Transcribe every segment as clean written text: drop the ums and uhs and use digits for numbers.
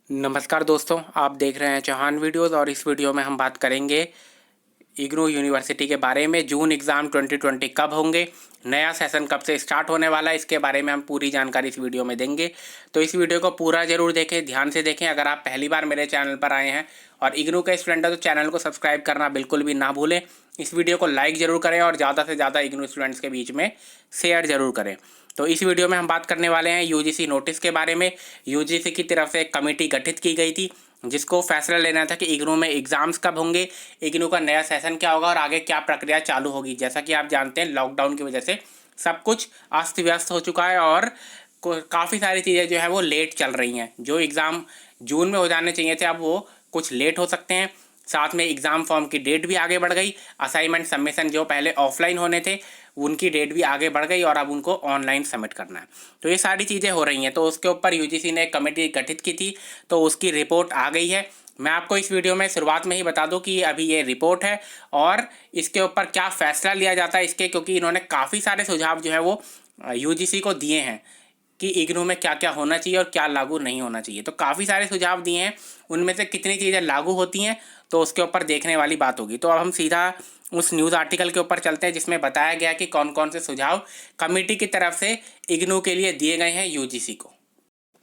नमस्कार दोस्तों, आप देख रहे हैं चौहान वीडियोस और इस वीडियो में हम बात करेंगे इग्नू यूनिवर्सिटी के बारे में। जून एग्ज़ाम 2020 कब होंगे, नया सेशन कब से स्टार्ट होने वाला है, इसके बारे में हम पूरी जानकारी इस वीडियो में देंगे। तो इस वीडियो को पूरा ज़रूर देखें, ध्यान से देखें। अगर आप पहली बार मेरे चैनल पर आए हैं और इग्नू के स्टूडेंट हैं तो चैनल को सब्सक्राइब करना बिल्कुल भी ना भूलें। इस वीडियो को लाइक ज़रूर करें और ज़्यादा से ज़्यादा इग्नू स्टूडेंट्स के बीच में शेयर ज़रूर करें। तो इस वीडियो में हम बात करने वाले हैं यूजीसी नोटिस के बारे में। यूजीसी की तरफ से एक कमेटी गठित की गई थी जिसको फैसला लेना था कि इग्नू में एग्ज़ाम्स कब होंगे, इग्नू का नया सेशन क्या होगा और आगे क्या प्रक्रिया चालू होगी। जैसा कि आप जानते हैं, लॉकडाउन की वजह से सब कुछ अस्त व्यस्त हो चुका है और काफ़ी सारी चीज़ें जो है वो लेट चल रही हैं। जो एग्ज़ाम जून में हो जाने चाहिए थे अब वो कुछ लेट हो सकते हैं। साथ में एग्ज़ाम फॉर्म की डेट भी आगे बढ़ गई। असाइनमेंट सबमिशन जो पहले ऑफलाइन होने थे उनकी डेट भी आगे बढ़ गई और अब उनको ऑनलाइन सबमिट करना है। तो ये सारी चीज़ें हो रही हैं। तो उसके ऊपर यूजीसी ने एक कमेटी गठित की थी, तो उसकी रिपोर्ट आ गई है। मैं आपको इस वीडियो में शुरुआत में ही बता दूं कि अभी ये रिपोर्ट है और इसके ऊपर क्या फ़ैसला लिया जाता है इसके, क्योंकि इन्होंने काफ़ी सारे सुझाव जो है वो यूजीसी को दिए हैं कि इग्नू में क्या क्या होना चाहिए और क्या लागू नहीं होना चाहिए। तो काफ़ी सारे सुझाव दिए हैं, उनमें से कितनी चीज़ें लागू होती हैं तो उसके ऊपर देखने वाली बात होगी। तो अब हम सीधा उस न्यूज़ आर्टिकल के ऊपर चलते हैं जिसमें बताया गया कि कौन कौन से सुझाव कमेटी की तरफ से इग्नू के लिए दिए गए हैं यूजीसी को।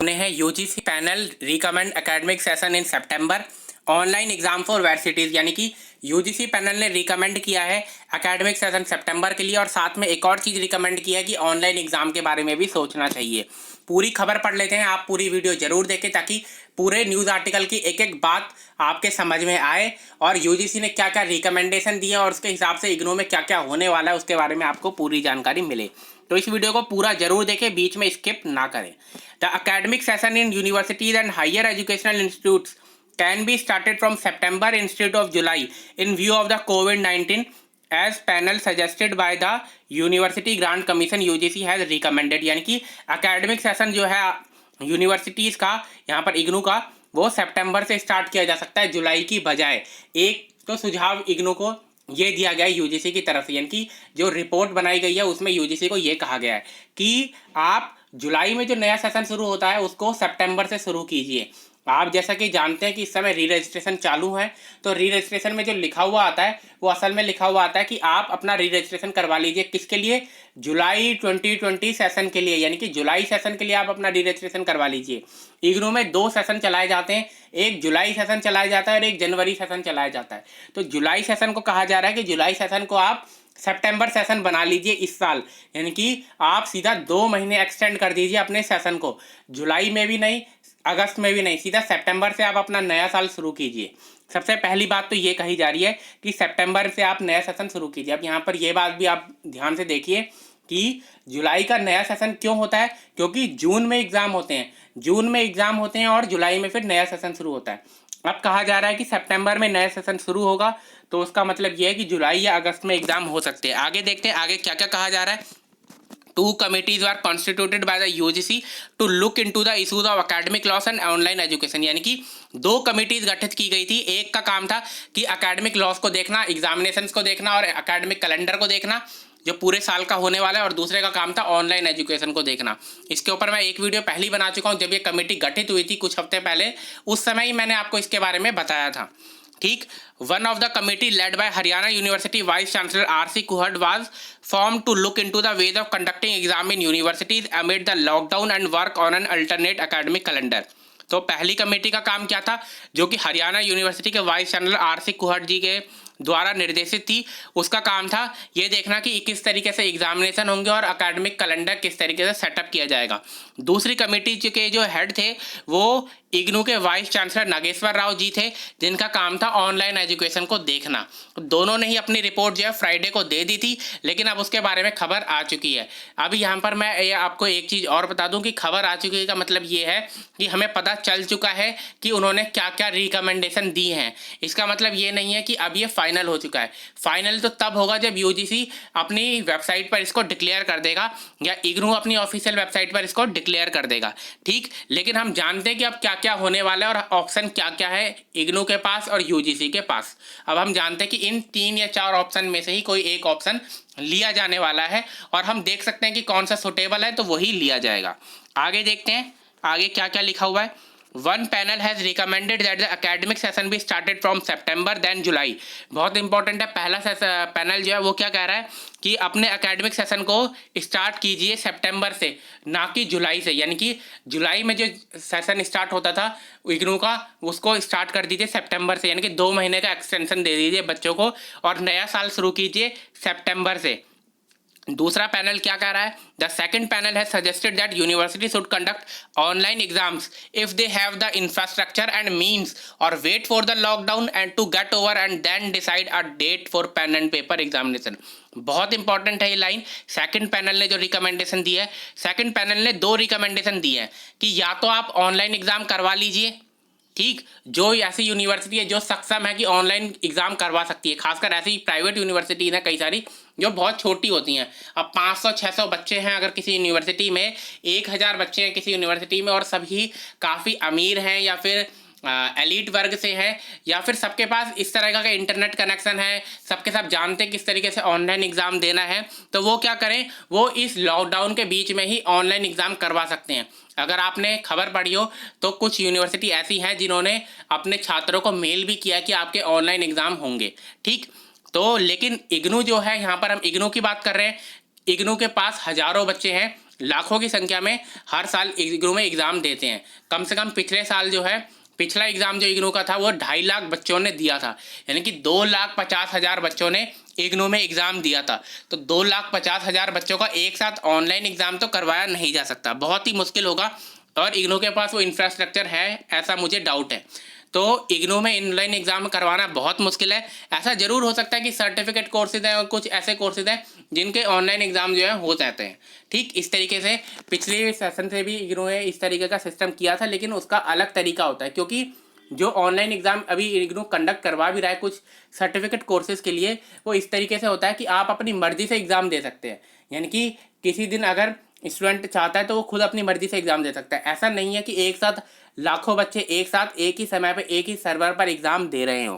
उन्हें है UGC panel recommend academic session in September online exam for universities, यानी कि यूजीसी पैनल ने रिकमेंड किया है एकेडमिक सेशन सितंबर के लिए और साथ में एक और चीज़ रिकमेंड की है कि ऑनलाइन एग्जाम के बारे में भी सोचना चाहिए। पूरी खबर पढ़ लेते हैं, आप पूरी वीडियो जरूर देखें ताकि पूरे न्यूज़ आर्टिकल की एक एक बात आपके समझ में आए और यूजीसी ने क्या क्या रिकमेंडेशन दिए और उसके हिसाब से इग्नू में क्या क्या होने वाला है उसके बारे में आपको पूरी जानकारी मिले। तो इस वीडियो को पूरा जरूर देखें, बीच में स्किप ना करें। The academic session in universities and higher educational institutes can be started from September instead of July in view of the COVID-19 as panel suggested by the University Grant Commission UGC has recommended। यानी कि academic session जो है universities का, यहाँ पर इग्नू का, वो सितंबर से स्टार्ट किया जा सकता है जुलाई की बजाय। एक तो सुझाव इग्नू को ये दिया गया है यूजीसी की तरफ से, यानी कि जो रिपोर्ट बनाई गई है उसमें यूजीसी को ये कहा गया है कि आप जुलाई में जो नया सेशन शुरू होता है उसको सितंबर से शुरू कीजिए। आप जैसा कि जानते हैं कि इस समय री रजिस्ट्रेशन चालू है, तो री रजिस्ट्रेशन में जो लिखा हुआ आता है वो असल में लिखा हुआ आता है कि आप अपना री रजिस्ट्रेशन करवा लीजिए। किसके लिए? जुलाई 2020 सेशन के लिए, यानी कि जुलाई सेशन के लिए आप अपना री रजिस्ट्रेशन करवा लीजिए। इग्नू में 2 सेशन चलाए जाते हैं, एक जुलाई सेशन चलाया जाता है और एक जनवरी सेशन चलाया जाता है। तो जुलाई सेशन को कहा जा रहा है कि जुलाई सेशन को आप सितंबर सेशन बना लीजिए इस साल, यानी कि आप सीधा 2 महीने एक्सटेंड कर दीजिए अपने सेशन को। जुलाई में भी नहीं, अगस्त में भी नहीं, सीधा सितंबर से आप अपना नया साल शुरू कीजिए। सबसे पहली बात तो ये कही जा रही है कि सितंबर से आप नया सेशन शुरू कीजिए। अब यहाँ पर ये बात भी आप ध्यान से देखिए कि जुलाई का नया सेशन क्यों होता है, क्योंकि जून में एग्ज़ाम होते हैं, जून में एग्ज़ाम होते हैं और जुलाई में फिर नया सेशन शुरू होता है। अब कहा जा रहा है कि सितंबर में नया सेशन शुरू होगा, तो उसका मतलब ये है कि जुलाई या अगस्त में एग्ज़ाम हो सकते हैं। आगे देखते हैं आगे क्या क्या कहा जा रहा है। 2 committees were constituted by the UGC to look into the issues of academic loss and online education। यानी कि 2 कमिटीज गठित की गई थी। एक का काम था कि एकेडमिक लॉस को देखना, एग्जामिनेशंस को देखना और एकेडमिक कैलेंडर को देखना जो पूरे साल का होने वाला है, और दूसरे का काम था ऑनलाइन एजुकेशन को देखना। इसके ऊपर मैं एक वीडियो पहले ही बना चुका हूँ, जब ये कमेटी गठित हुई थी कुछ हफ्ते पहले, उस समय ही मैंने आपको इसके बारे में बताया था। ठीक, one of the committee led by Haryana university vice chancellor R C. Kuhad was formed to look into the ways of conducting exam in universities amid the lockdown and work on an alternate academic calendar। तो पहली committee का काम क्या था, जो कि Haryana university के vice chancellor R C. Kuhad जी के द्वारा निर्देशित थी, उसका काम था ये देखना कि किस तरीके से एग्जामिनेशन होंगे और एकेडमिक कैलेंडर किस तरीके से सेटअप किया जाएगा। दूसरी कमेटी के जो हेड थे वो इग्नू के वाइस चांसलर नागेश्वर राव जी थे, जिनका काम था ऑनलाइन एजुकेशन को देखना। दोनों ने ही अपनी रिपोर्ट जो है फ्राइडे को दे दी थी, लेकिन अब उसके बारे में खबर आ चुकी है। अभी यहाँ पर मैं ये आपको एक चीज़ और बता दूँ कि खबर आ चुकी है का मतलब ये है कि हमें पता चल चुका है कि उन्होंने क्या क्या रिकमेंडेशन दी हैं। इसका मतलब ये नहीं है कि अब ये फाइनल हो चुका है। फाइनल तो तब होगा जब यूजीसी अपनी वेबसाइट पर इसको डिक्लेयर कर देगा या इग्नू अपनी ऑफिशियल वेबसाइट पर इसको डिक्लेयर कर देगा। ठीक, लेकिन हम जानते हैं कि अब क्या क्या होने वाला है और ऑप्शन क्या क्या है इग्नू के पास और यूजीसी के पास। अब हम जानते हैं कि इन 3 या 4 ऑप्शन में से ही कोई एक ऑप्शन लिया जाने वाला है और हम देख सकते हैं कि कौन सा सुटेबल है तो वही लिया जाएगा। आगे देखते हैं आगे क्या क्या लिखा हुआ है। One panel has recommended that the academic session भी स्टार्टेड फ्रॉम सेप्टेम्बर देन जुलाई। बहुत इंपॉर्टेंट है, पहला पैनल जो है वो क्या कह रहा है कि अपने एकेडमिक सेशन को स्टार्ट कीजिए सितंबर से, ना कि जुलाई से। यानी कि जुलाई में जो सेशन स्टार्ट होता था इग्नू का, उसको स्टार्ट कर दीजिए सितंबर से, यानी कि 2 महीने का एक्सटेंशन दे दीजिए बच्चों को और नया साल शुरू कीजिए सितंबर से। दूसरा पैनल क्या कह रहा है, the second panel has suggested that university should conduct online exams if they have the infrastructure and means or wait for the lockdown and to get over and then decide a date for pen and paper examination. बहुत important है ये line. Second panel ने जो recommendation दी है, second panel ने 2 recommendation दी है कि या तो आप ऑनलाइन एग्जाम करवा लीजिए, ठीक, जो ऐसी यूनिवर्सिटी है जो सक्षम है कि ऑनलाइन एग्जाम करवा सकती है, खासकर ऐसी प्राइवेट यूनिवर्सिटी है कई सारी जो बहुत छोटी होती हैं। अब 500-600 बच्चे हैं अगर किसी यूनिवर्सिटी में, 1000 बच्चे हैं किसी यूनिवर्सिटी में और सभी काफ़ी अमीर हैं या फिर एलीट वर्ग से है या फिर सबके पास इस तरह का इंटरनेट कनेक्शन है, सबके सब जानते हैं किस तरीके से ऑनलाइन एग्ज़ाम देना है, तो वो क्या करें, वो इस लॉकडाउन के बीच में ही ऑनलाइन एग्ज़ाम करवा सकते हैं। अगर आपने खबर पढ़ी हो तो कुछ यूनिवर्सिटी ऐसी हैं जिन्होंने अपने छात्रों को मेल भी किया कि आपके ऑनलाइन एग्ज़ाम होंगे, ठीक। तो लेकिन इग्नू जो है, यहाँ पर हम इग्नू की बात कर रहे हैं, इग्नू के पास हज़ारों बच्चे हैं, लाखों की संख्या में हर साल इग्नू में एग्ज़ाम देते हैं। कम से कम पिछले साल जो है, पिछला एग्ज़ाम जो इग्नू का था वो 2.5 लाख बच्चों ने दिया था, यानी कि 2,50,000 बच्चों ने इग्नू में एग्ज़ाम दिया था। तो 2,50,000 बच्चों का एक साथ ऑनलाइन एग्ज़ाम तो करवाया नहीं जा सकता, बहुत ही मुश्किल होगा और इग्नू के पास वो इंफ्रास्ट्रक्चर है ऐसा मुझे डाउट है। तो इग्नू में ऑनलाइन एग्ज़ाम करवाना बहुत मुश्किल है। ऐसा ज़रूर हो सकता है कि सर्टिफिकेट कोर्सेज हैं और कुछ ऐसे कोर्सेज हैं जिनके ऑनलाइन एग्ज़ाम जो है हो जाते हैं, ठीक। इस तरीके से पिछले सेशन से भी इग्नू ने इस तरीके का सिस्टम किया था, लेकिन उसका अलग तरीका होता है क्योंकि जो ऑनलाइन एग्ज़ाम अभी इग्नू कंडक्ट करवा भी रहा है कुछ सर्टिफिकेट कोर्सेज़ के लिए, वो इस तरीके से होता है कि आप अपनी मर्ज़ी से एग्ज़ाम दे सकते हैं। यानी कि किसी दिन अगर स्टूडेंट चाहता है तो वो खुद अपनी मर्ज़ी से एग्ज़ाम दे सकता है। ऐसा नहीं है कि एक साथ लाखों बच्चे एक साथ एक ही समय पर एक ही सर्वर पर एग्ज़ाम दे रहे हो,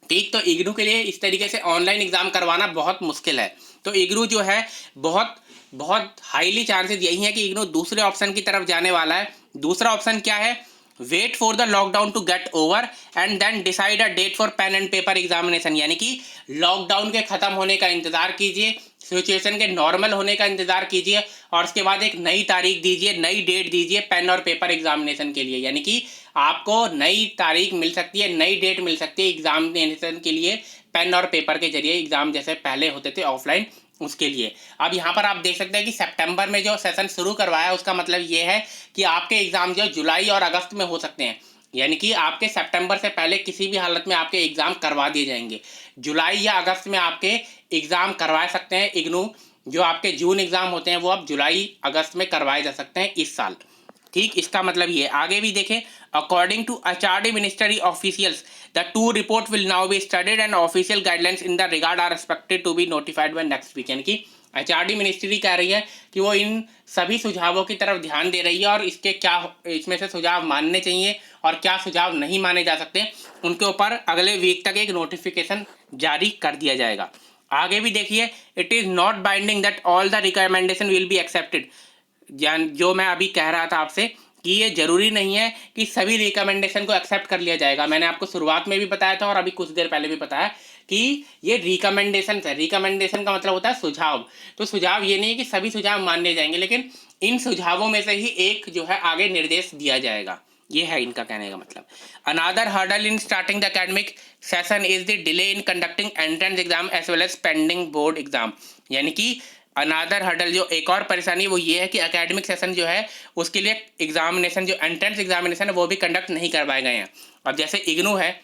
ठीक। तो इग्नू के लिए इस तरीके से ऑनलाइन एग्ज़ाम करवाना बहुत मुश्किल है। तो इग्नू जो है बहुत बहुत हाईली चांसेस यही है कि इग्नू दूसरे ऑप्शन की तरफ जाने वाला है। दूसरा ऑप्शन क्या है, wait for the lockdown to get over and then decide a date for pen and paper examination. यानी कि लॉकडाउन के ख़त्म होने का इंतज़ार कीजिए, सिचुएशन के नॉर्मल होने का इंतज़ार कीजिए और उसके बाद एक नई तारीख दीजिए, नई डेट दीजिए पेन और पेपर एग्जामिनेशन के लिए। यानी कि आपको नई तारीख मिल सकती है, नई डेट मिल सकती है एग्जामिनेशन के लिए, पेन और पेपर के जरिए एग्ज़ाम जैसे पहले होते थे ऑफलाइन, उसके लिए। अब यहाँ पर आप देख सकते हैं कि सितंबर में जो सेशन शुरू करवाया उसका मतलब ये है कि आपके एग्ज़ाम जो जुलाई और अगस्त में हो सकते हैं, यानी कि आपके सितंबर से पहले किसी भी हालत में आपके एग्ज़ाम करवा दिए जाएंगे। जुलाई या अगस्त में आपके एग्ज़ाम करवा सकते हैं इग्नू। जो आपके जून एग्ज़ाम होते हैं वो अब जुलाई अगस्त में करवाए जा सकते हैं इस साल, ठीक। इसका मतलब ये आगे भी देखें, according to HRD ministry officials the two report will now be studied and official guidelines in the regard are expected to be notified by next week. यानी कि एचआरडी मिनिस्ट्री कह रही है कि वो इन सभी सुझावों की तरफ ध्यान दे रही है और इसके क्या, इसमें से सुझाव मानने चाहिए और क्या सुझाव नहीं माने जा सकते, उनके ऊपर अगले वीक तक एक नोटिफिकेशन जारी कर दिया जाएगा। आगे भी देखिए, it is not binding that all the recommendation will be accepted. जो मैं अभी कह रहा था आपसे कि ये ज़रूरी नहीं है कि सभी रिकमेंडेशन को एक्सेप्ट कर लिया जाएगा। मैंने आपको शुरुआत में भी बताया था और अभी कुछ देर पहले भी बताया कि ये रिकमेंडेशन है। रिकमेंडेशन का मतलब होता है सुझाव। तो सुझाव ये नहीं है कि सभी सुझाव माने जाएंगे, लेकिन इन सुझावों में से ही एक जो है आगे निर्देश दिया जाएगा, ये है इनका कहने का मतलब। Another hurdle in starting the academic session is the delay in conducting entrance exam as well as pending board exam. यानी कि अनादर हर्डल, जो एक और परेशानी वो ये है कि एकेडमिक सेशन जो है उसके लिए एग्जामिनेशन, जो एंट्रेंस एग्जामिनेशन है वो भी कंडक्ट नहीं करवाए गए हैं। अब जैसे इग्नू है,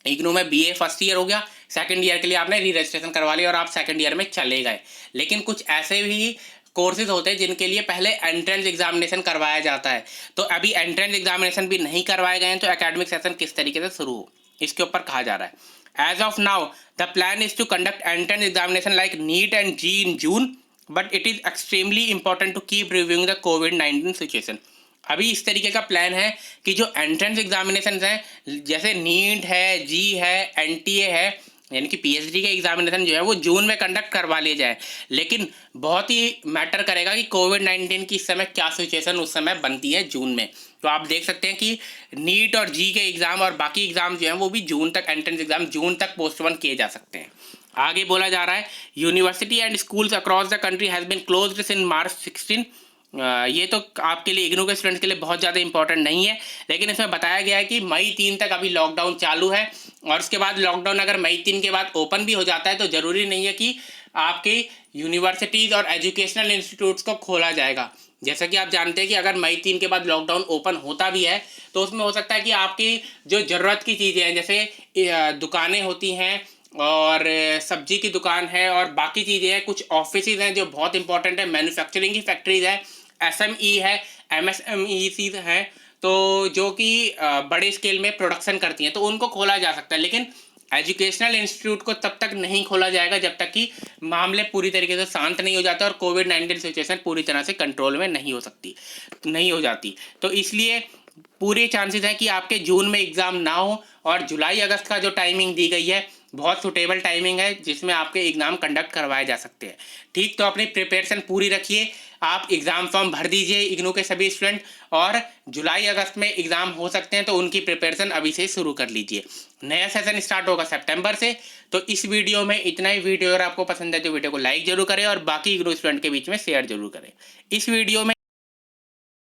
इग्नू में बीए फर्स्ट ईयर हो गया, सेकंड ईयर के लिए आपने री रजिस्ट्रेशन करवा लिया और आप सेकंड ईयर में चले गए। लेकिन कुछ ऐसे भी कोर्सेज होते हैं जिनके लिए पहले एंट्रेंस एग्जामिनेशन करवाया जाता है, तो अभी एंट्रेंस एग्जामिनेशन भी नहीं करवाए गए हैं, तो एकेडमिक सेशन किस तरीके से शुरू हो इसके ऊपर कहा जा रहा है। As of now, the plan is to conduct entrance examination like NEET and JEE in June, but it is extremely important to keep reviewing the COVID-19 situation. अभी इस तरीके का प्लान है कि जो एंट्रेंस एग्जामिनेशन हैं जैसे नीट है, जी है, एनटीए है, यानी कि पीएचडी के एग्जामिनेशन जो है वो जून में कंडक्ट करवा लिए जाए। लेकिन बहुत ही मैटर करेगा कि कोविड-19 की इस समय क्या सिचुएशन उस समय बनती है जून में। तो आप देख सकते हैं कि नीट और जी के एग्ज़ाम और बाकी एग्ज़ाम जो हैं वो भी जून तक, एंट्रेंस एग्ज़ाम जून तक पोस्टपोन किए जा सकते हैं। आगे बोला जा रहा है university and schools across the country has been closed since March 16। ये तो आपके लिए, इग्नू के स्टूडेंट्स के लिए बहुत ज़्यादा इंपॉर्टेंट नहीं है, लेकिन इसमें बताया गया है कि मई 3 तक अभी लॉकडाउन चालू है और उसके बाद लॉकडाउन अगर मई 3 के बाद ओपन भी हो जाता है तो ज़रूरी नहीं है कि आपकी यूनिवर्सिटीज़ और एजुकेशनल इंस्टीट्यूट्स को खोला जाएगा। जैसा कि आप जानते हैं कि अगर मई 3 के बाद लॉकडाउन ओपन होता भी है तो उसमें हो सकता है कि आपकी जो ज़रूरत की चीज़ें हैं, जैसे दुकानें होती हैं और सब्जी की दुकान है और बाकी चीज़ें हैं, कुछ ऑफिसेज हैं जो बहुत इंपॉर्टेंट है, मैन्युफैक्चरिंग की फैक्ट्रीज है, SME है, MSMEC हैं, तो जो कि बड़े स्केल में प्रोडक्शन करती हैं, तो उनको खोला जा सकता है। लेकिन एजुकेशनल इंस्टीट्यूट को तब तक नहीं खोला जाएगा जब तक कि मामले पूरी तरीके से शांत नहीं हो जाते और कोविड-19 सिचुएशन पूरी तरह से कंट्रोल में नहीं हो जाती। तो इसलिए पूरे चांसेस हैं कि आपके जून में एग्ज़ाम ना हो और जुलाई अगस्त का जो टाइमिंग दी गई है बहुत सुटेबल टाइमिंग है जिसमें आपके एग्ज़ाम कंडक्ट करवाए जा सकते हैं। ठीक, तो अपनी प्रिपरेशन पूरी रखिए, आप एग्ज़ाम फॉर्म भर दीजिए इग्नू के सभी स्टूडेंट, और जुलाई अगस्त में एग्ज़ाम हो सकते हैं तो उनकी प्रिपरेशन अभी से शुरू कर लीजिए। नया सेशन स्टार्ट होगा सितंबर से। तो इस वीडियो में इतना ही। वीडियो अगर आपको पसंद है तो वीडियो को लाइक जरूर करें और बाकी इग्नू स्टूडेंट के बीच में शेयर जरूर करें। इस वीडियो में